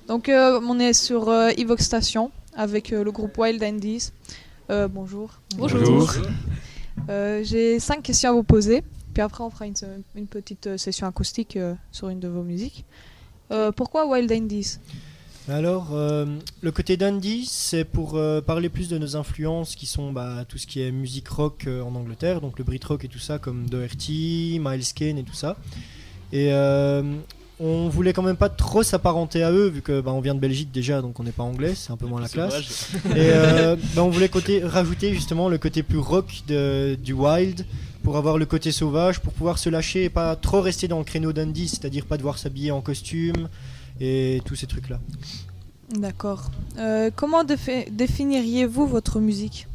Donc on est sur Evox Station avec le groupe Wild Indies. Bonjour. Bonjour. J'ai 5 questions à vous poser, puis après on fera une petite session acoustique sur une de vos musiques. Pourquoi Wild Indies ? Alors, le côté d'Indies, c'est pour parler plus de nos influences qui sont tout ce qui est musique rock en Angleterre, donc le Brit rock et tout ça, comme Doherty, Miles Kane et tout ça. Et on voulait quand même pas trop s'apparenter à eux, vu que on vient de Belgique déjà, donc on n'est pas anglais, c'est un peu moins la classe. Et on voulait rajouter justement le côté plus rock du Wild, pour avoir le côté sauvage, pour pouvoir se lâcher et pas trop rester dans le créneau d'Indies, c'est-à-dire pas devoir s'habiller en costume et tous ces trucs-là. D'accord. Comment définiriez-vous votre musique ?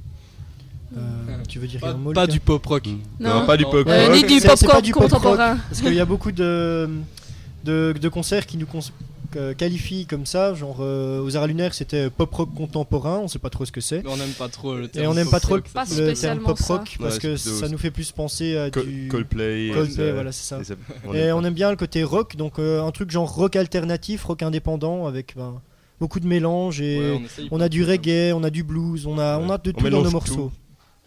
Tu veux dire pas du pop rock. Non, pas du pop rock. Ni du C'est pas pop du pop rock, contemporain. parce qu'il y a beaucoup de concerts qui nous qualifient comme ça, genre aux Arts Lunaires c'était pop rock contemporain, on sait pas trop ce que c'est. Mais on n'aime pas trop le terme. Et on n'aime pas trop le Pas terme spécialement pop ça. rock parce Ouais, que c'est ça nous fait plus penser à du Coldplay. voilà, c'est ça. Et on aime bien le côté rock, donc un truc genre rock alternatif, rock indépendant avec beaucoup de mélange et on a du reggae, on a du blues, on a de tout dans nos morceaux.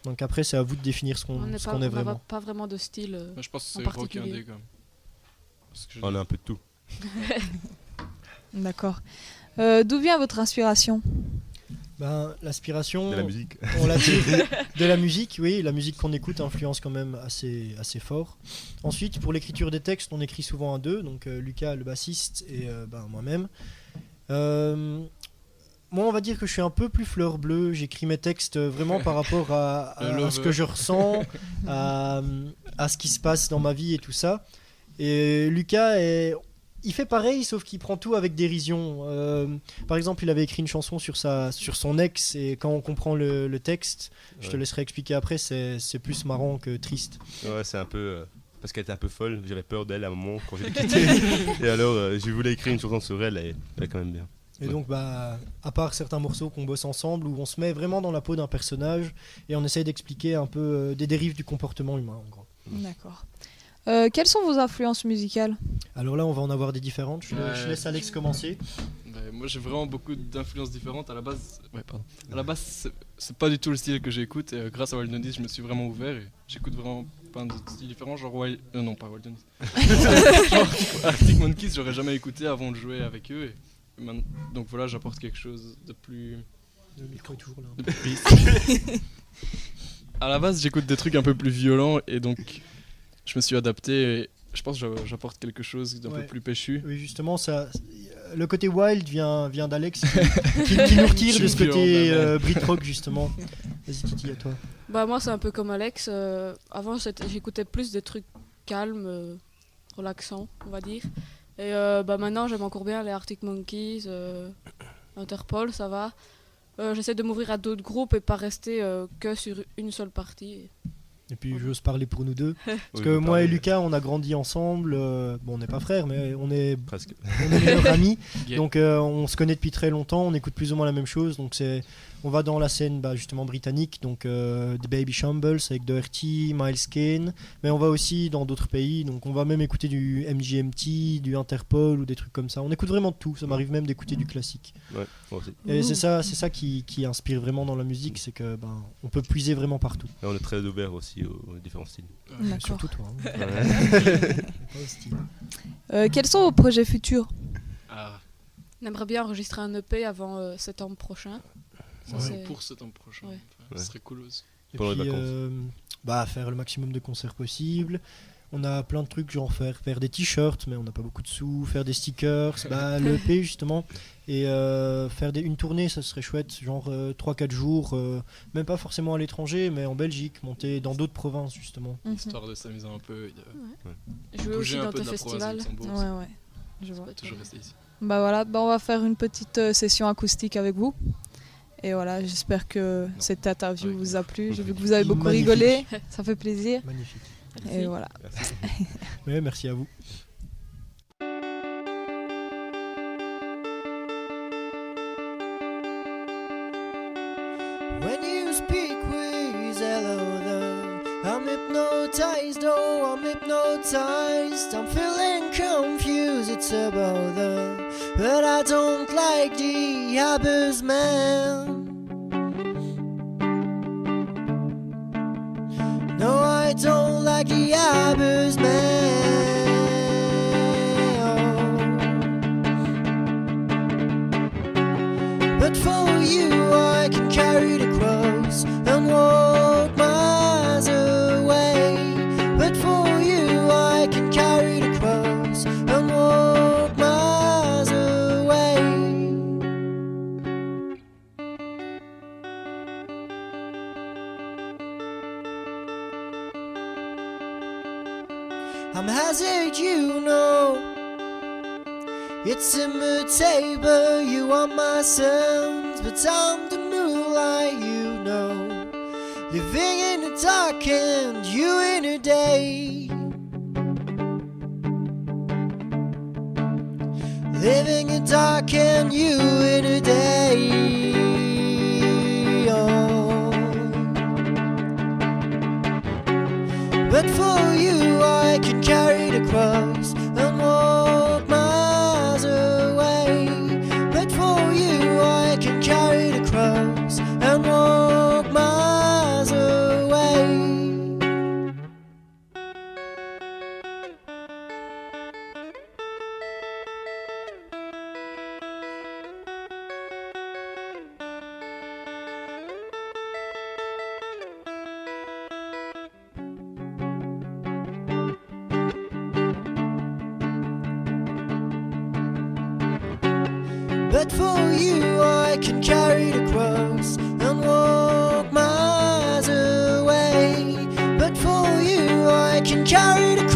Donc après c'est à vous de définir ce qu'on est On n'a vraiment. pas vraiment de style. Je pense que en c'est rock particulier. indé quand même. Parce que On a un peu de tout. D'accord. D'où vient votre inspiration ? L'aspiration, De la musique. on l'a dit, de la musique, oui, la musique qu'on écoute influence quand même assez fort. Ensuite, pour l'écriture des textes, on écrit souvent à deux, donc Lucas le bassiste et moi-même. Moi, on va dire que je suis un peu plus fleur bleue, j'écris mes textes vraiment par rapport à ce que je ressens, à ce qui se passe dans ma vie et tout ça. Et Lucas il fait pareil, sauf qu'il prend tout avec dérision. Par exemple, il avait écrit une chanson sur son ex, et quand on comprend le texte, je te laisserai expliquer après, c'est plus marrant que triste. Ouais, c'est un peu... parce qu'elle était un peu folle, j'avais peur d'elle à un moment quand je l'ai quittée. Et alors, je voulais écrire une chanson sur elle, et elle est quand même bien. Et donc, à part certains morceaux qu'on bosse ensemble, où on se met vraiment dans la peau d'un personnage, et on essaye d'expliquer un peu des dérives du comportement humain, en gros. D'accord. Quelles sont vos influences musicales ? Alors là, on va en avoir des différentes. Je laisse Alex commencer. Moi j'ai vraiment beaucoup d'influences différentes. À la base, c'est pas du tout le style que j'écoute. Et grâce à Wild Indies, je me suis vraiment ouvert et j'écoute vraiment plein de styles différents. Genre non, pas Wild Indies. Genre Arctic Monkeys, j'aurais jamais écouté avant de jouer avec eux. Donc voilà, j'apporte quelque chose de plus. Le micro est toujours là. À la base, j'écoute des trucs un peu plus violents et donc je me suis adapté. Et je pense que j'apporte quelque chose d'un peu plus péchu. Oui, justement, le côté wild vient d'Alex qui nous retire de ce côté Brit rock, justement. Vas-y, Titi, à toi. Moi, c'est un peu comme Alex. Avant, j'écoutais plus des trucs calmes, relaxants, on va dire. Et maintenant, j'aime encore bien les Arctic Monkeys, Interpol, ça va. J'essaie de m'ouvrir à d'autres groupes et pas rester que sur une seule partie. Et puis j'ose parler pour nous deux. Parce que moi et Lucas, on a grandi ensemble. On n'est pas frères, mais on est presque. On est meilleurs amis. Donc on se connaît depuis très longtemps. On écoute plus ou moins la même chose. Donc on va dans la scène justement britannique. Donc The Baby Shambles avec Doherty, Miles Kane. Mais on va aussi dans d'autres pays. Donc on va même écouter du MGMT, du Interpol ou des trucs comme ça. On écoute vraiment de tout. Ça m'arrive même d'écouter du classique. Ouais, moi aussi. Et c'est ça qui inspire vraiment dans la musique. C'est que on peut puiser vraiment partout. Et on est très ouvert aussi aux différents styles. Surtout toi. Quels sont vos projets futurs ? On aimerait bien enregistrer un EP avant septembre prochain. Pour septembre prochain. Ouais. Ce serait cool aussi. Et pendant puis, les vacances. faire le maximum de concerts possible. On a plein de trucs, genre faire des t-shirts, mais on n'a pas beaucoup de sous, faire des stickers, le EP justement, et faire une tournée, ça serait chouette, genre 3-4 jours, même pas forcément à l'étranger, mais en Belgique, monter dans d'autres provinces justement. Histoire de s'amuser un peu. Jouer aussi dans tes festivals. Ouais, je vois. Toujours rester ici. On va faire une petite session acoustique avec vous. Et voilà, j'espère que cette interview vous a plu. J'ai vu que vous avez beaucoup rigolé, ça fait plaisir. Magnifique. Merci. Et voilà. Ouais, merci à vous. When you speak with hello there, I'm hypnotized, oh I'm hypnotized. I'm feeling confused, it's about the but I don't like the others, man. No, I don't like the others, man. But for you I can carry the cross and walk miles away. But for you I can carry the cross and walk miles away. I'm hazard, you know. It's immutable, you are my sons, but I'm the moonlight, you know. Living in the dark and you in the day. Living in the dark and you in the day. Oh. But for you I can carry the cross and walk miles away. But for you I can carry the cross and walk miles away. But for you I can carry the cross and walk miles away. But for you I can carry the